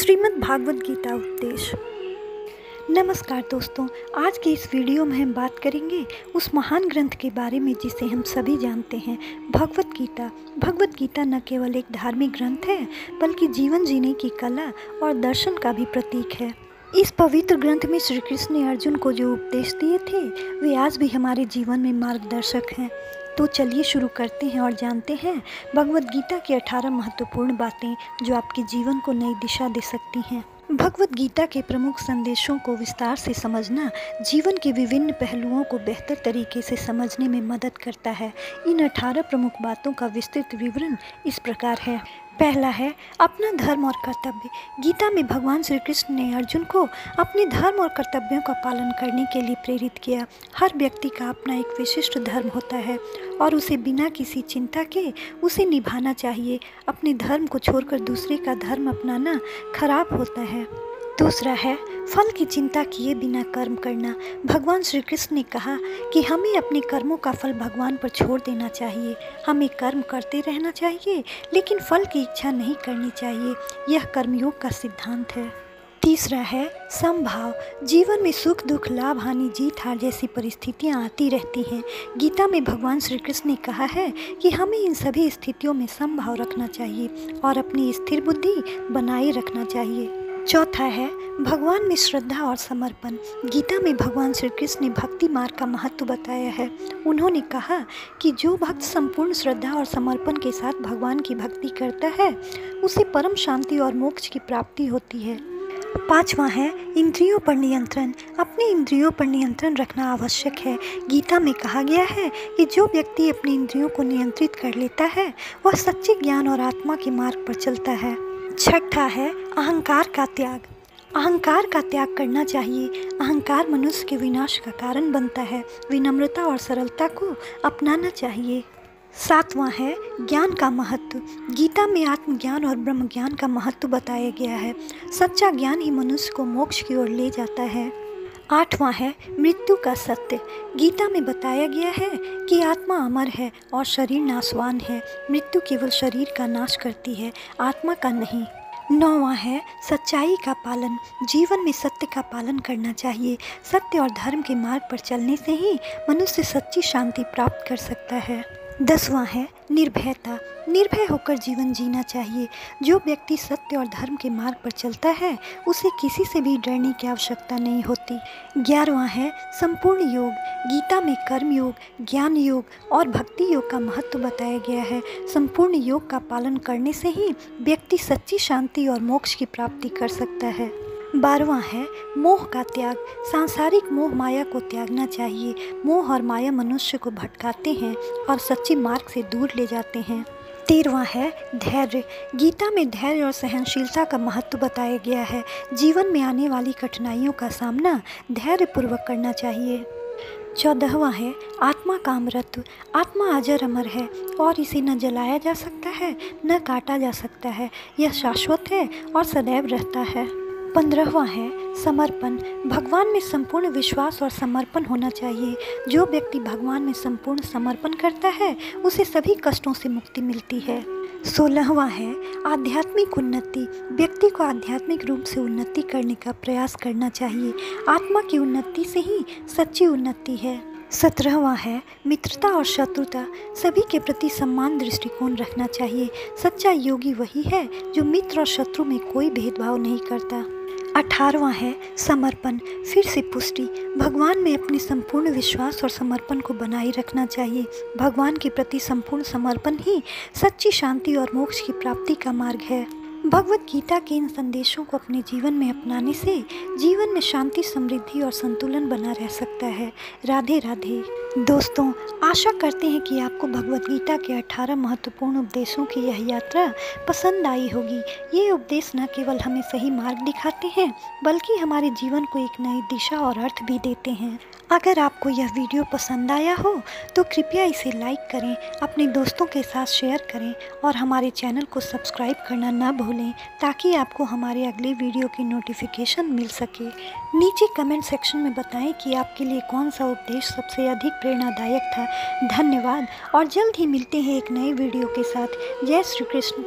श्रीमद् भागवत गीता उपदेश। नमस्कार दोस्तों, आज के इस वीडियो में हम बात करेंगे उस महान ग्रंथ के बारे में जिसे हम सभी जानते हैं, भगवत गीता। भगवत गीता न केवल एक धार्मिक ग्रंथ है बल्कि जीवन जीने की कला और दर्शन का भी प्रतीक है। इस पवित्र ग्रंथ में श्री कृष्ण ने अर्जुन को जो उपदेश दिए थे वे आज भी हमारे जीवन में मार्गदर्शक हैं। तो चलिए शुरू करते हैं और जानते हैं भगवत गीता की 18 महत्वपूर्ण बातें जो आपके जीवन को नई दिशा दे सकती हैं। भगवत गीता के प्रमुख संदेशों को विस्तार से समझना जीवन के विभिन्न पहलुओं को बेहतर तरीके से समझने में मदद करता है। इन 18 प्रमुख बातों का विस्तृत विवरण इस प्रकार है। पहला है अपना धर्म और कर्तव्य। गीता में भगवान श्री कृष्ण ने अर्जुन को अपने धर्म और कर्तव्यों का पालन करने के लिए प्रेरित किया। हर व्यक्ति का अपना एक विशिष्ट धर्म होता है और उसे बिना किसी चिंता के उसे निभाना चाहिए। अपने धर्म को छोड़कर दूसरे का धर्म अपनाना खराब होता है। दूसरा है फल की चिंता किए बिना कर्म करना। भगवान श्री कृष्ण ने कहा कि हमें अपने कर्मों का फल भगवान पर छोड़ देना चाहिए। हमें कर्म करते रहना चाहिए लेकिन फल की इच्छा नहीं करनी चाहिए। यह कर्मयोग का सिद्धांत है। तीसरा है समभाव। जीवन में सुख दुख, लाभ हानि, जीत हार जैसी परिस्थितियां आती रहती हैं। गीता में भगवान श्री कृष्ण ने कहा है कि हमें इन सभी स्थितियों में समभाव रखना चाहिए और अपनी स्थिर बुद्धि बनाए रखना चाहिए। चौथा है भगवान में श्रद्धा और समर्पण। गीता में भगवान श्री कृष्ण ने भक्ति मार्ग का महत्व बताया है। उन्होंने कहा कि जो भक्त संपूर्ण श्रद्धा और समर्पण के साथ भगवान की भक्ति करता है उसे परम शांति और मोक्ष की प्राप्ति होती है। पांचवा है इंद्रियों पर नियंत्रण। अपने इंद्रियों पर नियंत्रण रखना आवश्यक है। गीता में कहा गया है कि जो व्यक्ति अपनी इंद्रियों को नियंत्रित कर लेता है वह सच्चे ज्ञान और आत्मा के मार्ग पर चलता है। छठा है अहंकार का त्याग। अहंकार का त्याग करना चाहिए। अहंकार मनुष्य के विनाश का कारण बनता है। विनम्रता और सरलता को अपनाना चाहिए। सातवां है ज्ञान का महत्व। गीता में आत्मज्ञान और ब्रह्म ज्ञान का महत्व बताया गया है। सच्चा ज्ञान ही मनुष्य को मोक्ष की ओर ले जाता है। आठवां है मृत्यु का सत्य। गीता में बताया गया है कि आत्मा अमर है और शरीर नाशवान है। मृत्यु केवल शरीर का नाश करती है, आत्मा का नहीं। नौवां है सच्चाई का पालन। जीवन में सत्य का पालन करना चाहिए। सत्य और धर्म के मार्ग पर चलने से ही मनुष्य सच्ची शांति प्राप्त कर सकता है। 10वां है निर्भयता। निर्भय होकर जीवन जीना चाहिए। जो व्यक्ति सत्य और धर्म के मार्ग पर चलता है उसे किसी से भी डरने की आवश्यकता नहीं होती। 11वां है संपूर्ण योग। गीता में कर्म योग, ज्ञान योग और भक्ति योग का महत्व बताया गया है। संपूर्ण योग का पालन करने से ही व्यक्ति सच्ची शांति और मोक्ष की प्राप्ति कर सकता है। 12वां है मोह का त्याग। सांसारिक मोह माया को त्यागना चाहिए। मोह और माया मनुष्य को भटकाते हैं और सच्चे मार्ग से दूर ले जाते हैं। 13वां है धैर्य। गीता में धैर्य और सहनशीलता का महत्व बताया गया है। जीवन में आने वाली कठिनाइयों का सामना धैर्यपूर्वक करना चाहिए। 14वां है आत्मा का अमरत्व। आत्मा अजर अमर है और इसे न जलाया जा सकता है न काटा जा सकता है। यह शाश्वत है और सदैव रहता है। 15वां है समर्पण। भगवान में संपूर्ण विश्वास और समर्पण होना चाहिए। जो व्यक्ति भगवान में संपूर्ण समर्पण करता है उसे सभी कष्टों से मुक्ति मिलती है। 16वां है आध्यात्मिक उन्नति। व्यक्ति को आध्यात्मिक रूप से उन्नति करने का प्रयास करना चाहिए। आत्मा की उन्नति से ही सच्ची उन्नति है। 17वां है मित्रता और शत्रुता। सभी के प्रति सम्मान दृष्टिकोण रखना चाहिए। सच्चा योगी वही है जो मित्र और शत्रु में कोई भेदभाव नहीं करता। 18वां है समर्पण। फिर से पुष्टि। भगवान में अपने संपूर्ण विश्वास और समर्पण को बनाए रखना चाहिए। भगवान के प्रति संपूर्ण समर्पण ही सच्ची शांति और मोक्ष की प्राप्ति का मार्ग है। भगवत गीता के इन संदेशों को अपने जीवन में अपनाने से जीवन में शांति, समृद्धि और संतुलन बना रह सकता है। राधे राधे। दोस्तों, आशा करते हैं कि आपको भगवत गीता के 18 महत्वपूर्ण उपदेशों की यह यात्रा पसंद आई होगी। ये उपदेश न केवल हमें सही मार्ग दिखाते हैं बल्कि हमारे जीवन को एक नई दिशा और अर्थ भी देते हैं। अगर आपको यह वीडियो पसंद आया हो तो कृपया इसे लाइक करें, अपने दोस्तों के साथ शेयर करें और हमारे चैनल को सब्सक्राइब करना न भूलें ताकि आपको हमारे अगले वीडियो की नोटिफिकेशन मिल सके। नीचे कमेंट सेक्शन में बताएं कि आपके लिए कौन सा उपदेश सबसे अधिक प्रेरणादायक था। धन्यवाद और जल्द ही मिलते हैं एक नए वीडियो के साथ। जय श्री कृष्ण।